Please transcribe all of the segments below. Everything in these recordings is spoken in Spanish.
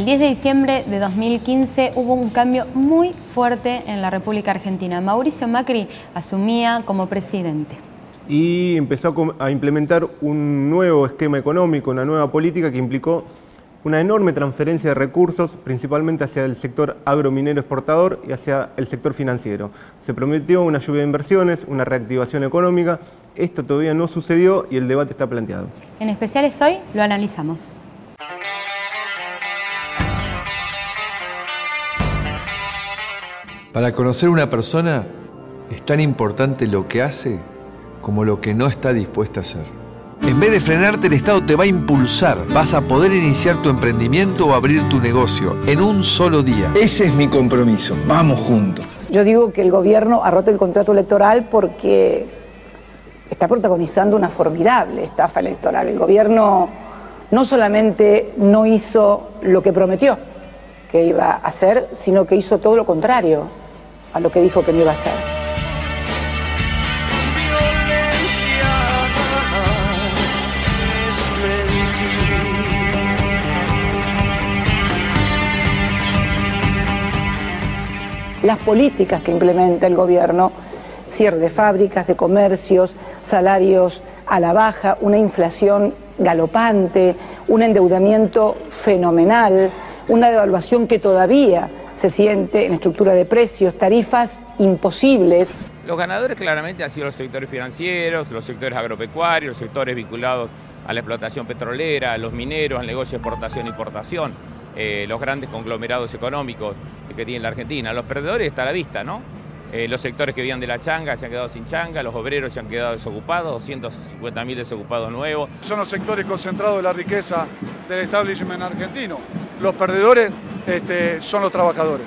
El 10 de diciembre de 2015 hubo un cambio muy fuerte en la República Argentina. Mauricio Macri asumía como presidente. Y empezó a implementar un nuevo esquema económico, una nueva política que implicó una enorme transferencia de recursos, principalmente hacia el sector agrominero exportador y hacia el sector financiero. Se prometió una lluvia de inversiones, una reactivación económica. Esto todavía no sucedió y el debate está planteado. En Especiales hoy lo analizamos. Para conocer una persona es tan importante lo que hace como lo que no está dispuesta a hacer. En vez de frenarte, el Estado te va a impulsar. Vas a poder iniciar tu emprendimiento o abrir tu negocio en un solo día. Ese es mi compromiso. Vamos juntos. Yo digo que el gobierno ha roto el contrato electoral porque está protagonizando una formidable estafa electoral. El gobierno no solamente no hizo lo que prometió que iba a hacer, sino que hizo todo lo contrario a lo que dijo que no iba a hacer. Las políticas que implementa el gobierno, cierre de fábricas, de comercios, salarios a la baja, una inflación galopante, un endeudamiento fenomenal, una devaluación que todavía se siente en estructura de precios, tarifas imposibles. Los ganadores claramente han sido los sectores financieros, los sectores agropecuarios, los sectores vinculados a la explotación petrolera, los mineros, al negocio de exportación e importación, los grandes conglomerados económicos que tiene la Argentina. Los perdedores está a la vista, ¿no? Los sectores que vivían de la changa se han quedado sin changa, los obreros se han quedado desocupados, 250.000 desocupados nuevos. Son los sectores concentrados de la riqueza del establishment argentino. Los perdedores son los trabajadores.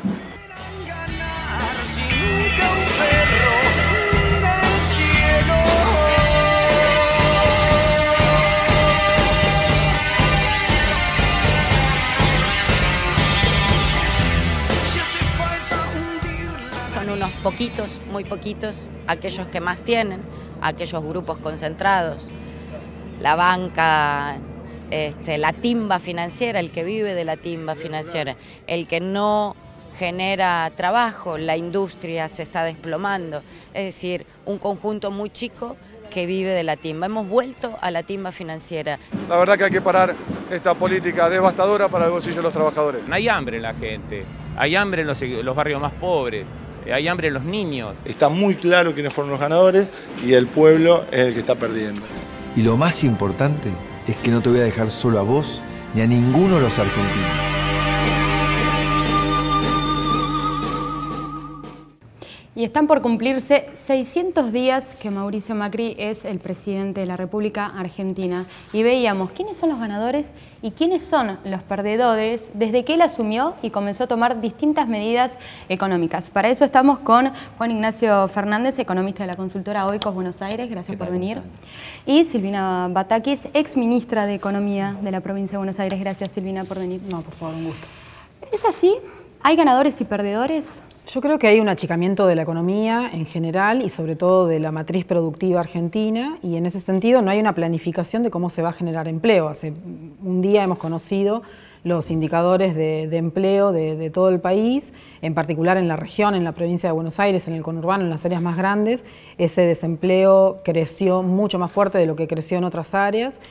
Son unos poquitos, muy poquitos, aquellos que más tienen, aquellos grupos concentrados, la banca, la timba financiera, el que vive de la timba financiera, el que no genera trabajo, la industria se está desplomando, es decir, un conjunto muy chico que vive de la timba. Hemos vuelto a la timba financiera. La verdad que hay que parar esta política devastadora para el bolsillo de los trabajadores. Hay hambre en la gente, hay hambre en los barrios más pobres, hay hambre en los niños. Está muy claro quiénes fueron los ganadores y el pueblo es el que está perdiendo. Y lo más importante es que no te voy a dejar solo a vos ni a ninguno de los argentinos. Y están por cumplirse 600 días que Mauricio Macri es el presidente de la República Argentina. Y veíamos quiénes son los ganadores y quiénes son los perdedores desde que él asumió y comenzó a tomar distintas medidas económicas. Para eso estamos con Juan Ignacio Fernández, economista de la consultora Oikos Buenos Aires. Gracias por venir. Y Silvina Batakis, ex ministra de Economía de la provincia de Buenos Aires. Gracias, Silvina, por venir. No, por favor, un gusto. ¿Es así? ¿Hay ganadores y perdedores? Yo creo que hay un achicamiento de la economía en general y sobre todo de la matriz productiva argentina, y en ese sentido no hay una planificación de cómo se va a generar empleo. Hace un día hemos conocido los indicadores de empleo de todo el país, en particular en la región, en la provincia de Buenos Aires, en el conurbano, en las áreas más grandes. Ese desempleo creció mucho más fuerte de lo que creció en otras áreas.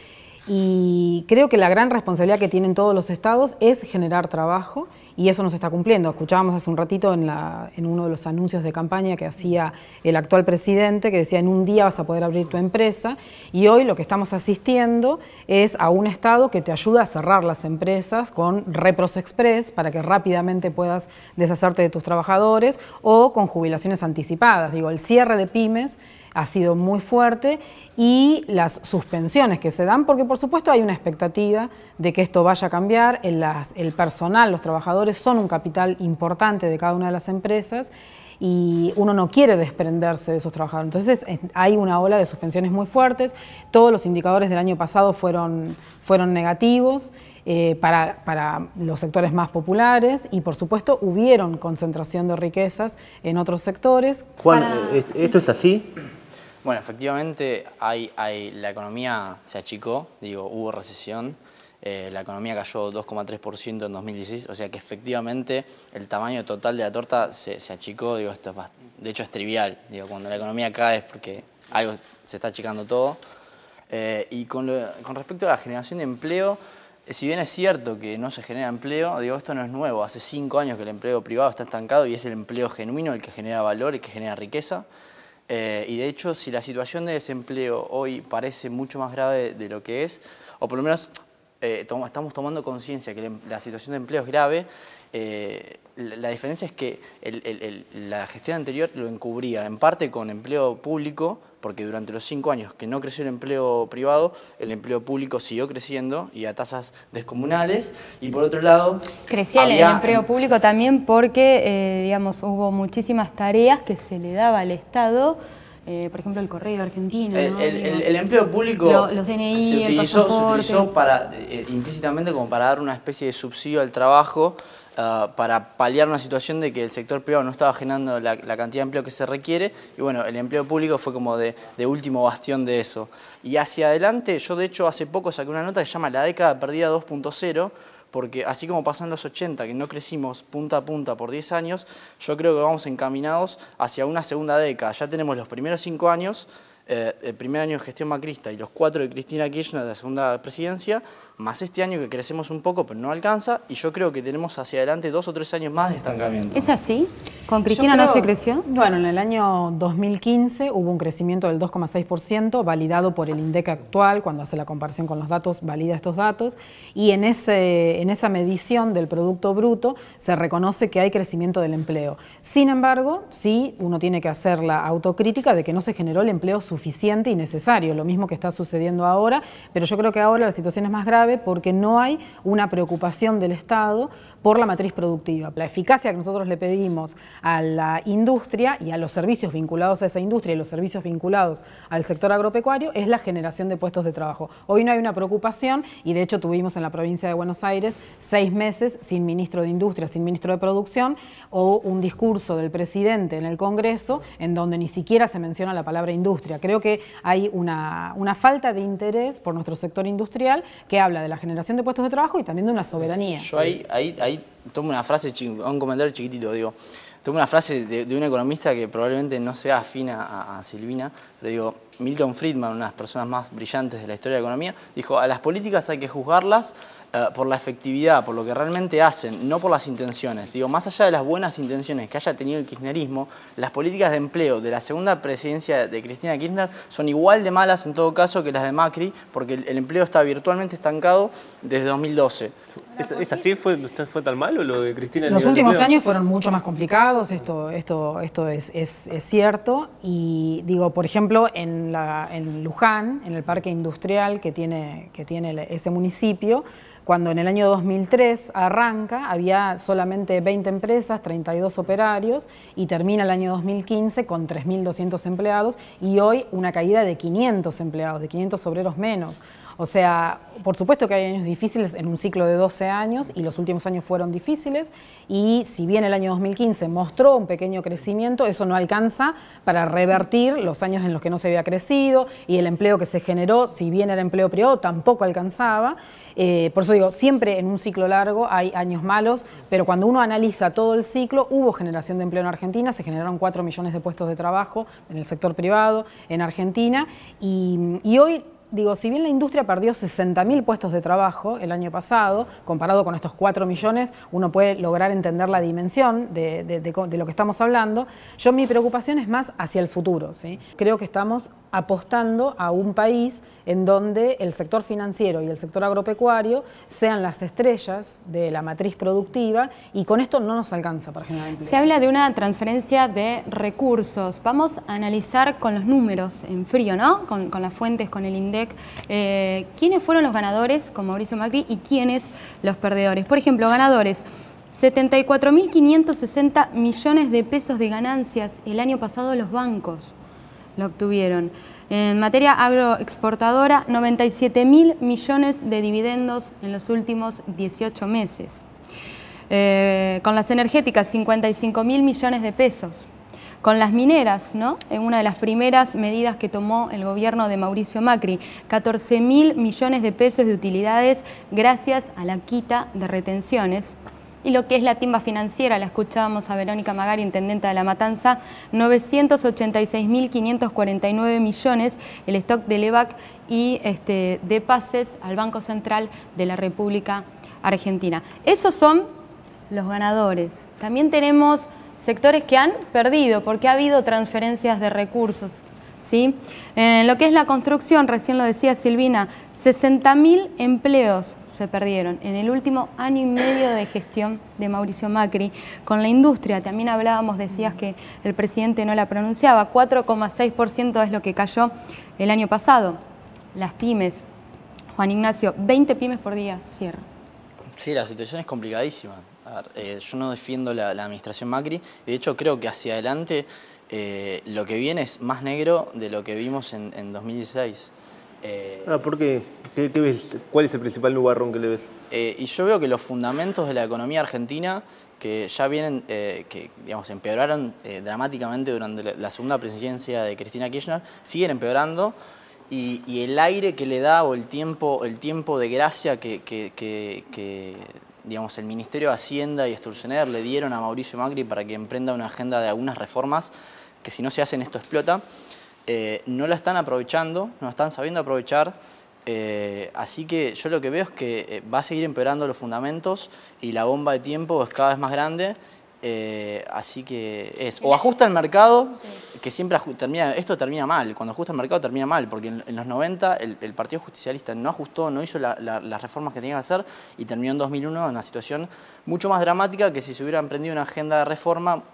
Y creo que la gran responsabilidad que tienen todos los estados es generar trabajo, y eso no se está cumpliendo. Escuchábamos hace un ratito en uno de los anuncios de campaña que hacía el actual presidente, que decía: en un día vas a poder abrir tu empresa, y hoy lo que estamos asistiendo es a un estado que te ayuda a cerrar las empresas con repros express para que rápidamente puedas deshacerte de tus trabajadores, o con jubilaciones anticipadas. Digo, el cierre de pymes ha sido muy fuerte, y las suspensiones que se dan, porque por supuesto hay una expectativa de que esto vaya a cambiar. El personal, los trabajadores son un capital importante de cada una de las empresas, y uno no quiere desprenderse de esos trabajadores. Entonces hay una ola de suspensiones muy fuertes. Todos los indicadores del año pasado fueron negativos para los sectores más populares, y por supuesto hubieron concentración de riquezas en otros sectores. Juan, ¿esto es así? Bueno, efectivamente la economía se achicó, hubo recesión. la economía cayó 2,3% en 2016, o sea que efectivamente el tamaño total de la torta se achicó. Digo, esto de hecho es trivial, digo, cuando la economía cae es porque algo se está achicando todo. Y con respecto a la generación de empleo, si bien es cierto que no se genera empleo, digo, esto no es nuevo. Hace 5 años que el empleo privado está estancado y es el empleo genuino el que genera valor, el que genera riqueza. Y de hecho, si la situación de desempleo hoy parece mucho más grave de lo que es, o por lo menos estamos tomando conciencia que la situación de empleo es grave, la diferencia es que la gestión anterior lo encubría, en parte con empleo público, porque durante los 5 años que no creció el empleo privado, el empleo público siguió creciendo y a tasas descomunales, y por otro lado... Crecía el empleo público también porque, digamos, hubo muchísimas tareas que se le daba al Estado, por ejemplo, el correo argentino, ¿no? El empleo público los DNI, se utilizó implícitamente como para dar una especie de subsidio al trabajo, para paliar una situación de que el sector privado no estaba generando la cantidad de empleo que se requiere, y bueno, el empleo público fue como de último bastión de eso. Y hacia adelante, yo de hecho hace poco saqué una nota que se llama La década perdida 2.0, porque así como pasó en los 80, que no crecimos punta a punta por 10 años, yo creo que vamos encaminados hacia una segunda década. Ya tenemos los primeros 5 años, el primer año de gestión macrista y los 4 de Cristina Kirchner de la segunda presidencia, más este año que crecemos un poco pero no alcanza, y yo creo que tenemos hacia adelante 2 o 3 años más de estancamiento. ¿Es así? ¿Con Cristina no se creció? Bueno, en el año 2015 hubo un crecimiento del 2,6%, validado por el INDEC actual, cuando hace la comparación con los datos, valida estos datos, y en esa medición del Producto Bruto se reconoce que hay crecimiento del empleo. Sin embargo, sí, uno tiene que hacer la autocrítica de que no se generó el empleo suficiente y necesario, lo mismo que está sucediendo ahora, pero yo creo que ahora la situación es más grave porque no hay una preocupación del Estado por la matriz productiva. La eficacia que nosotros le pedimos a la industria y a los servicios vinculados a esa industria y los servicios vinculados al sector agropecuario es la generación de puestos de trabajo. Hoy no hay una preocupación y de hecho tuvimos en la provincia de Buenos Aires 6 meses sin ministro de Industria, sin ministro de Producción, o un discurso del presidente en el Congreso en donde ni siquiera se menciona la palabra industria. Creo que hay una falta de interés por nuestro sector industrial que habla de la generación de puestos de trabajo y también de una soberanía. Yo ahí tomo una frase, un comentario chiquitito, digo, tomo una frase de un economista que probablemente no sea afín a Silvina, pero digo, Milton Friedman, una de las personas más brillantes de la historia de la economía, dijo, a las políticas hay que juzgarlas por la efectividad, por lo que realmente hacen, no por las intenciones. Digo, más allá de las buenas intenciones que haya tenido el kirchnerismo, las políticas de empleo de la segunda presidencia de Cristina Kirchner son igual de malas en todo caso que las de Macri, porque el empleo está virtualmente estancado desde 2012. ¿Es así? ¿Fue tan malo lo de Cristina? Los últimos años fueron mucho más complicados, esto es cierto, y digo, por ejemplo, en Luján, en el parque industrial que tiene ese municipio, cuando en el año 2003 arranca, había solamente 20 empresas, 32 operarios, y termina el año 2015 con 3.200 empleados, y hoy una caída de 500 empleados, de 500 obreros menos. O sea, por supuesto que hay años difíciles en un ciclo de 12 años y los últimos años fueron difíciles, y si bien el año 2015 mostró un pequeño crecimiento, eso no alcanza para revertir los años en los que no se había crecido, y el empleo que se generó, si bien era empleo privado, tampoco alcanzaba. Por eso digo, siempre en un ciclo largo hay años malos, pero cuando uno analiza todo el ciclo, hubo generación de empleo en Argentina, se generaron 4 millones de puestos de trabajo en el sector privado en Argentina, y hoy, digo, si bien la industria perdió 60.000 puestos de trabajo el año pasado, comparado con estos 4 millones, uno puede lograr entender la dimensión de lo que estamos hablando. Mi preocupación es más hacia el futuro, ¿sí? Creo que estamos apostando a un país en donde el sector financiero y el sector agropecuario sean las estrellas de la matriz productiva, y con esto no nos alcanza para generar empleo. Se habla de una transferencia de recursos. Vamos a analizar con los números en frío, ¿no? Con las fuentes, con el INDEC. ¿Quiénes fueron los ganadores con Mauricio Macri y quiénes los perdedores? Por ejemplo, ganadores, 74.560 millones de pesos de ganancias el año pasado los bancos lo obtuvieron. En materia agroexportadora, 97.000 millones de dividendos en los últimos 18 meses. Con las energéticas, 55.000 millones de pesos. con las mineras, ¿no? En una de las primeras medidas que tomó el gobierno de Mauricio Macri, 14.000 millones de pesos de utilidades gracias a la quita de retenciones. Y lo que es la timba financiera, la escuchábamos a Verónica Magari, intendenta de La Matanza, 986.549 millones el stock de Levac y de pases al Banco Central de la República Argentina. Esos son los ganadores. También tenemos sectores que han perdido porque ha habido transferencias de recursos, ¿sí? En lo que es la construcción, recién lo decía Silvina, 60.000 empleos se perdieron en el último año y medio de gestión de Mauricio Macri. Con la industria, también hablábamos, decías que el presidente no la pronunciaba, 4,6% es lo que cayó el año pasado. Las pymes, Juan Ignacio, 20 pymes por día, cierra. Sí, la situación es complicadísima. A ver, yo no defiendo la administración Macri, de hecho creo que hacia adelante lo que viene es más negro de lo que vimos en 2016. ¿Por qué? ¿Qué ves? ¿Cuál es el principal nubarrón que le ves? Y yo veo que los fundamentos de la economía argentina, que ya vienen, que digamos, empeoraron dramáticamente durante la segunda presidencia de Cristina Kirchner, siguen empeorando. Y el aire que le da o el tiempo de gracia que digamos, el Ministerio de Hacienda y Sturzenegger le dieron a Mauricio Macri para que emprenda una agenda de algunas reformas, que si no se hacen esto explota, no la están aprovechando, no la están sabiendo aprovechar, así que yo lo que veo es que va a seguir empeorando los fundamentos y la bomba de tiempo es cada vez más grande. Así que o ajusta el mercado, sí, que siempre esto termina mal, cuando ajusta el mercado termina mal, porque en los 90 el Partido Justicialista no ajustó, no hizo las reformas que tenía que hacer y terminó en 2001 en una situación mucho más dramática que si se hubiera emprendido una agenda de reforma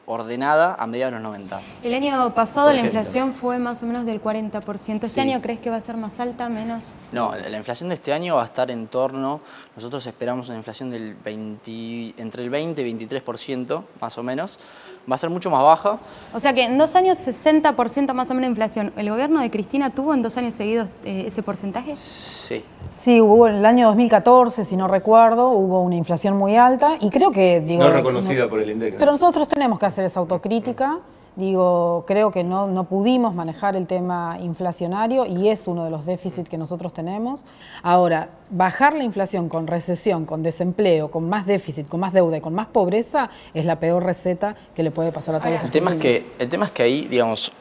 ordenada a mediados de los 90. El año pasado la inflación fue más o menos del 40%. ¿Este año crees que va a ser más alta, menos? No, la inflación de este año va a estar en torno, nosotros esperamos una inflación del entre el 20 y 23%, más o menos. Va a ser mucho más baja. O sea que en 2 años 60% más o menos de inflación. ¿El gobierno de Cristina tuvo en 2 años seguidos ese porcentaje? Sí. Sí, hubo en el año 2014, si no recuerdo, hubo una inflación muy alta y creo que... no reconocida por el INDEC. Pero nosotros tenemos que hacer esa autocrítica. Creo que no pudimos manejar el tema inflacionario y es uno de los déficits que nosotros tenemos. Ahora, bajar la inflación con recesión, con desempleo, con más déficit, con más deuda y con más pobreza es la peor receta que le puede pasar a todos los argentinos. El tema es que ahí, digamos,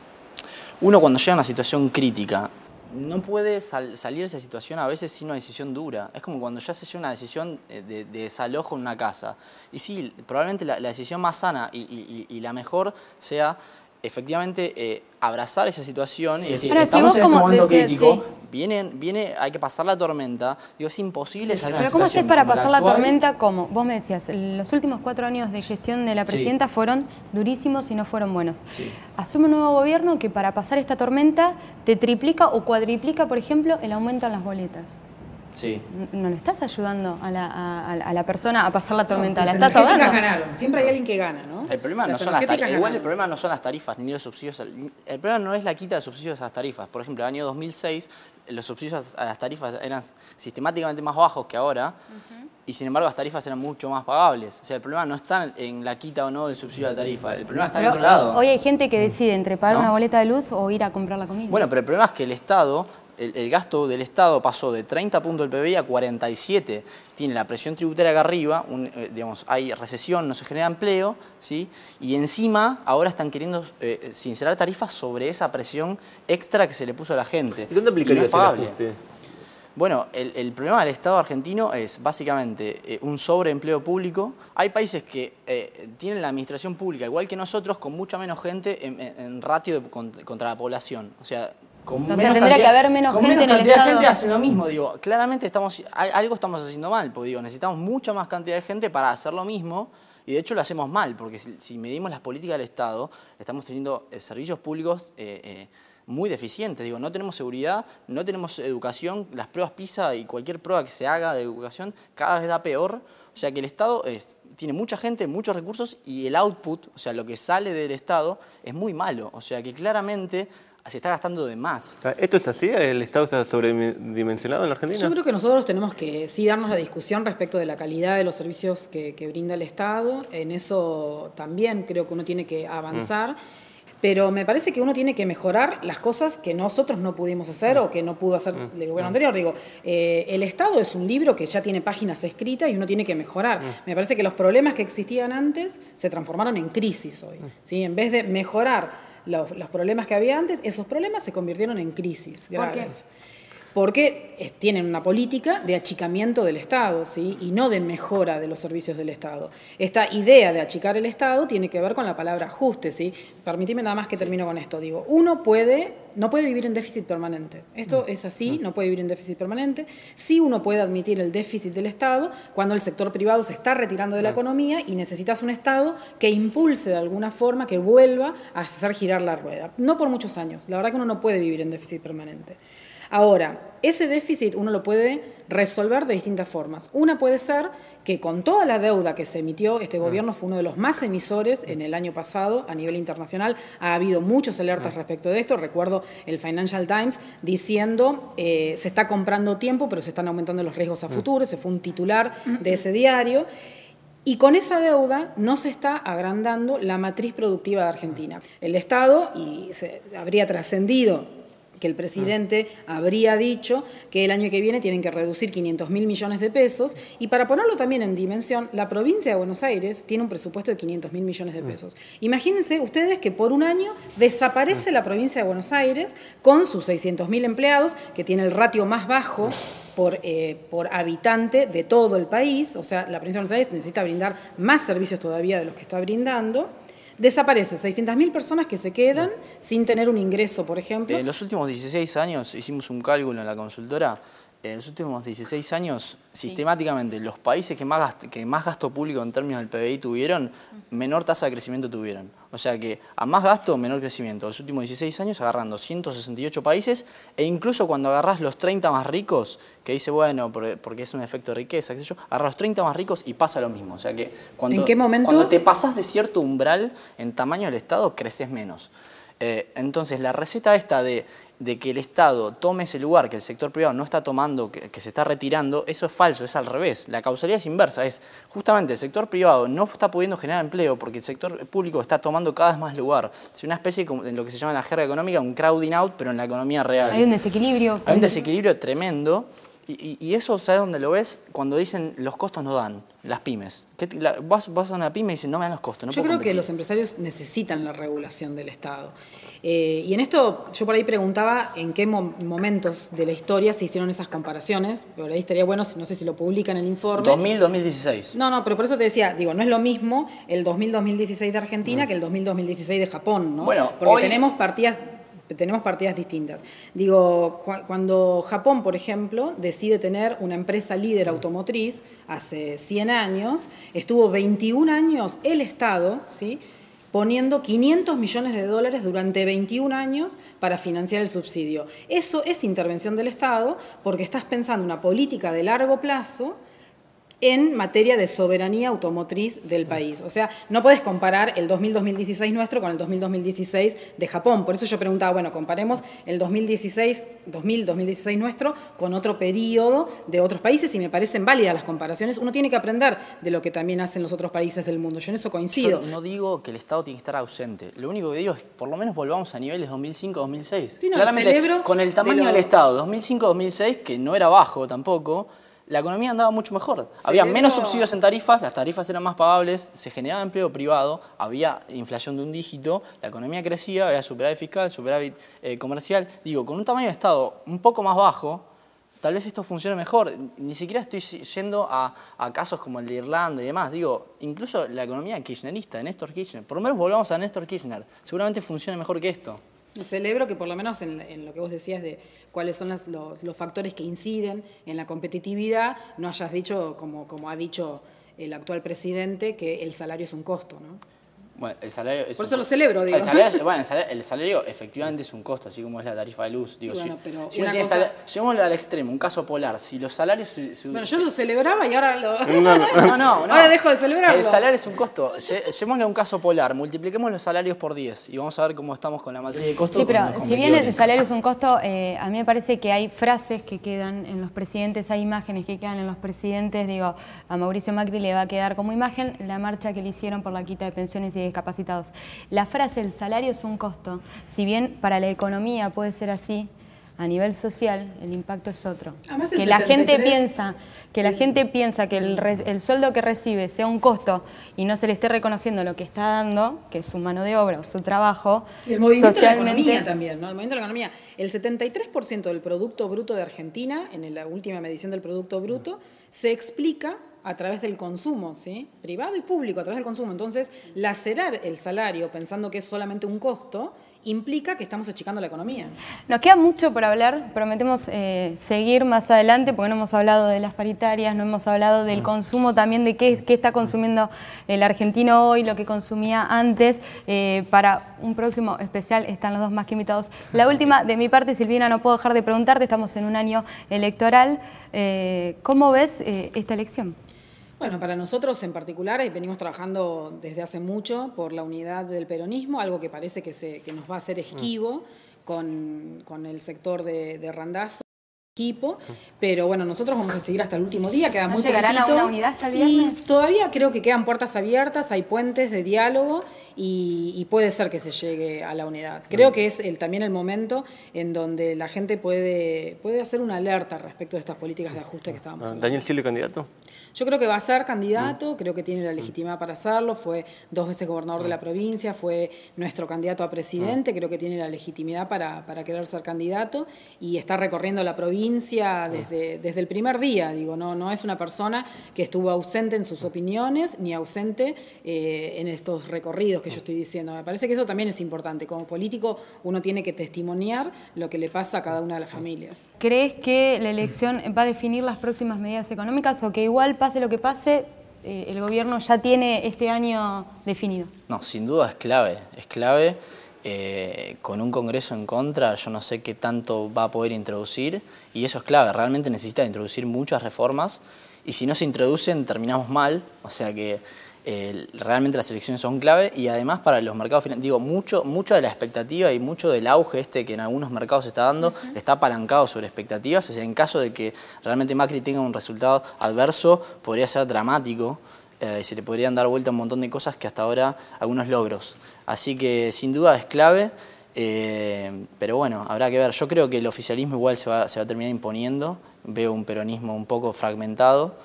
uno cuando llega a una situación crítica no puede salir de esa situación a veces sin una decisión dura. Es como cuando ya se llega a una decisión de desalojo en una casa. Y sí, probablemente la decisión más sana y la mejor sea efectivamente abrazar esa situación y decir, estamos en este momento crítico, hay que pasar la tormenta. Digo, es imposible salir de una situación. Pero ¿cómo haces para pasar la tormenta? ¿Cómo? Vos me decías, los últimos 4 años de gestión de la presidenta fueron durísimos y no fueron buenos. Sí. Asume un nuevo gobierno que para pasar esta tormenta te triplica o cuadriplica, por ejemplo, el aumento en las boletas. Sí. No le estás ayudando a la persona a pasar la tormenta, no, la estás ahogando. Ganaron. Siempre hay alguien que gana, ¿no? El problema no son las tarifas. Igual el problema no son las tarifas ni los subsidios. El problema no es la quita de subsidios a las tarifas. Por ejemplo, en el año 2006 los subsidios a las tarifas eran sistemáticamente más bajos que ahora. Y sin embargo las tarifas eran mucho más pagables. O sea, el problema no está en la quita o no del subsidio a la tarifa, el problema está en otro lado. Hoy hay gente que decide entre pagar una boleta de luz o ir a comprar la comida. Bueno, pero el problema es que el Estado, el gasto del Estado pasó de 30 puntos del PBI a 47. Tiene la presión tributaria acá arriba, digamos, hay recesión, no se genera empleo, ¿sí? Y encima ahora están queriendo sincerar tarifas sobre esa presión extra que se le puso a la gente. ¿Y dónde aplicaría ese ajuste? Bueno, el problema del Estado argentino es básicamente un sobreempleo público. Hay países que tienen la administración pública, igual que nosotros, con mucha menos gente en ratio contra la población. O sea, entonces tendría que haber menos gente en el Estado. Con menos cantidad de gente hacen lo mismo, digo. Claramente algo estamos haciendo mal, porque digo, necesitamos mucha más cantidad de gente para hacer lo mismo. Y de hecho lo hacemos mal, porque si medimos las políticas del Estado, estamos teniendo servicios públicos muy deficientes. Digo, no tenemos seguridad, no tenemos educación, las pruebas PISA y cualquier prueba que se haga de educación cada vez da peor. O sea que el Estado tiene mucha gente, muchos recursos y el output, o sea, lo que sale del Estado es muy malo. O sea que claramente se está gastando de más. ¿Esto es así? ¿El Estado está sobredimensionado en la Argentina? Yo creo que nosotros tenemos que sí darnos la discusión respecto de la calidad de los servicios que brinda el Estado. En eso también creo que uno tiene que avanzar. Pero me parece que uno tiene que mejorar las cosas que nosotros no pudimos hacer o que no pudo hacer el gobierno anterior. Digo, el Estado es un libro que ya tiene páginas escritas y uno tiene que mejorar. Me parece que los problemas que existían antes se transformaron en crisis hoy, ¿sí? En vez de mejorar los problemas que había antes, esos problemas se convirtieron en crisis graves. ¿Por qué? Porque tienen una política de achicamiento del Estado, ¿sí? Y no de mejora de los servicios del Estado. Esta idea de achicar el Estado tiene que ver con la palabra ajuste, ¿sí? Permitime nada más que termino con esto. Digo, uno no puede vivir en déficit permanente. Esto es así, no puede vivir en déficit permanente. Sí uno puede admitir el déficit del Estado cuando el sector privado se está retirando de la economía y necesitas un Estado que impulse de alguna forma, que vuelva a hacer girar la rueda. No por muchos años. La verdad que uno no puede vivir en déficit permanente. Ahora, ese déficit uno lo puede resolver de distintas formas. Una puede ser que con toda la deuda que se emitió, este gobierno fue uno de los más emisores en el año pasado a nivel internacional. Ha habido muchos alertas respecto de esto. Recuerdo el Financial Times diciendo se está comprando tiempo, pero se están aumentando los riesgos a futuro. Ese fue un titular de ese diario. Y con esa deuda no se está agrandando la matriz productiva de Argentina. El Estado, y se habría trascendido que el presidente habría dicho que el año que viene tienen que reducir 500.000 millones de pesos, y para ponerlo también en dimensión, la provincia de Buenos Aires tiene un presupuesto de 500.000 millones de pesos. Imagínense ustedes que por un año desaparece la provincia de Buenos Aires con sus 600.000 empleados, que tiene el ratio más bajo por habitante de todo el país. O sea, la provincia de Buenos Aires necesita brindar más servicios todavía de los que está brindando. Desaparece 600.000 personas que se quedan sin tener un ingreso, por ejemplo. En los últimos 16 años, hicimos un cálculo en la consultora, en los últimos 16 años, sistemáticamente, los países que más gasto público en términos del PBI tuvieron, menor tasa de crecimiento tuvieron. O sea que a más gasto, menor crecimiento. Los últimos 16 años agarrando 168 países, e incluso cuando agarrás los 30 más ricos, que dice, bueno, porque es un efecto de riqueza, qué sé yo, agarrás los 30 más ricos y pasa lo mismo. O sea que cuando, ¿en qué momento? Cuando te pasás de cierto umbral en tamaño del Estado, creces menos. Entonces, la receta esta de que el Estado tome ese lugar que el sector privado no está tomando, que se está retirando, eso es falso, es al revés. La causalidad es inversa, es justamente el sector privado no está pudiendo generar empleo porque el sector público está tomando cada vez más lugar. Es una especie de lo que se llama en la jerga económica un crowding out, pero en la economía real. Hay un desequilibrio. Hay un desequilibrio tremendo. Y eso, ¿sabes dónde lo ves? Cuando dicen los costos no dan, las pymes. Vas a una pyme y dicen no me dan los costos. No yo creo que los empresarios necesitan la regulación del Estado. Y en esto yo por ahí preguntaba en qué momentos de la historia se hicieron esas comparaciones. Por ahí estaría bueno, no sé si lo publican en el informe. 2000-2016. No, pero por eso te decía, digo, no es lo mismo el 2000-2016 de Argentina que el 2000-2016 de Japón, ¿no? Bueno, porque tenemos partidas distintas. Digo, cuando Japón, por ejemplo, decide tener una empresa líder automotriz hace 100 años, estuvo 21 años el Estado, ¿sí?, poniendo 500 millones de dólares durante 21 años para financiar el subsidio. Eso es intervención del Estado porque estás pensando una política de largo plazo en materia de soberanía automotriz del país. O sea, no puedes comparar el 2000-2016 nuestro con el 2000-2016 de Japón. Por eso yo preguntaba, bueno, comparemos el 2000-2016 nuestro con otro periodo de otros países y me parecen válidas las comparaciones. Uno tiene que aprender de lo que también hacen los otros países del mundo. Yo en eso coincido. Yo no digo que el Estado tiene que estar ausente. Lo único que digo es que por lo menos volvamos a niveles 2005-2006. Sí, no, claramente, con el tamaño del Estado, 2005-2006, que no era bajo tampoco, la economía andaba mucho mejor. Había menos subsidios en tarifas, las tarifas eran más pagables, se generaba empleo privado, había inflación de un dígito, la economía crecía, había superávit fiscal, superávit comercial. Digo, con un tamaño de Estado un poco más bajo, tal vez esto funcione mejor. Ni siquiera estoy yendo a casos como el de Irlanda y demás. Digo, incluso la economía kirchnerista, de Néstor Kirchner. Por lo menos volvamos a Néstor Kirchner. Seguramente funcione mejor que esto. Y celebro que por lo menos en lo que vos decías de cuáles son los factores que inciden en la competitividad, no hayas dicho, como ha dicho el actual presidente, que el salario es un costo, ¿no? Bueno, el salario es por eso lo celebro, digo. El salario efectivamente es un costo, así como es la tarifa de luz. Digo, bueno, pero si uno tiene llevémoslo al extremo, un caso polar. Si los salarios... Bueno, yo lo celebraba y ahora lo... No. Ahora dejo de celebrarlo. El salario es un costo. Llevémoslo a un caso polar, multipliquemos los salarios por 10 y vamos a ver cómo estamos con la materia de costos. Sí, pero si bien el salario es un costo, a mí me parece que hay frases que quedan en los presidentes, hay imágenes que quedan en los presidentes. Digo, a Mauricio Macri le va a quedar como imagen la marcha que le hicieron por la quita de pensiones y discapacitados. La frase, el salario es un costo, si bien para la economía puede ser así, a nivel social el impacto es otro. Además, que la gente piensa que el sueldo que recibe sea un costo y no se le esté reconociendo lo que está dando, que es su mano de obra o su trabajo. Y el movimiento de la economía también, ¿no? El movimiento de la economía. El 73% del Producto Bruto de Argentina, en la última medición del Producto Bruto, se explica a través del consumo, ¿sí? Privado y público, a través del consumo. Entonces, lacerar el salario pensando que es solamente un costo implica que estamos achicando la economía. Nos queda mucho por hablar, prometemos seguir más adelante porque no hemos hablado de las paritarias, no hemos hablado del consumo también, de qué está consumiendo el argentino hoy, lo que consumía antes. Para un próximo especial están los dos más que invitados. La última, de mi parte, Silvina, no puedo dejar de preguntarte, estamos en un año electoral. ¿Cómo ves esta elección? Bueno, para nosotros en particular venimos trabajando desde hace mucho por la unidad del peronismo, algo que parece que nos va a hacer esquivo con el sector de Randazzo, equipo, pero bueno, nosotros vamos a seguir hasta el último día, queda muy poquito. ¿Llegarán a una unidad hasta el viernes? Y todavía creo que quedan puertas abiertas, hay puentes de diálogo y puede ser que se llegue a la unidad. Creo que es también el momento en donde la gente puede hacer una alerta respecto de estas políticas de ajuste que estábamos hablando. ¿Daniel Scioli candidato? Yo creo que va a ser candidato, creo que tiene la legitimidad para hacerlo, fue 2 veces gobernador de la provincia, fue nuestro candidato a presidente, creo que tiene la legitimidad para querer ser candidato y está recorriendo la provincia desde el primer día, digo, no es una persona que estuvo ausente en sus opiniones ni ausente en estos recorridos que yo estoy diciendo. Me parece que eso también es importante, como político uno tiene que testimoniar lo que le pasa a cada una de las familias. ¿Crees que la elección va a definir las próximas medidas económicas o que igual pase lo que pase, el gobierno ya tiene este año definido? No, sin duda es clave, con un Congreso en contra yo no sé qué tanto va a poder introducir y eso es clave, realmente necesita introducir muchas reformas y si no se introducen terminamos mal, o sea que realmente las elecciones son clave y además para los mercados financieros, digo, mucho de la expectativa y mucho del auge que en algunos mercados se está dando está apalancado sobre expectativas, o sea, en caso de que realmente Macri tenga un resultado adverso podría ser dramático y se le podrían dar vuelta un montón de cosas que hasta ahora algunos logros. Así que sin duda es clave, pero bueno, habrá que ver. Yo creo que el oficialismo igual se va a terminar imponiendo, veo un peronismo un poco fragmentado,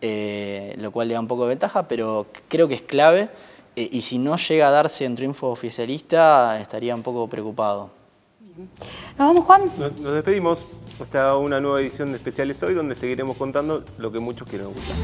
lo cual le da un poco de ventaja, pero creo que es clave y si no llega a darse en triunfo oficialista estaría un poco preocupado. ¿Nos vamos, Juan? Nos despedimos hasta una nueva edición de Especiales Hoy, donde seguiremos contando lo que muchos quieren escuchar.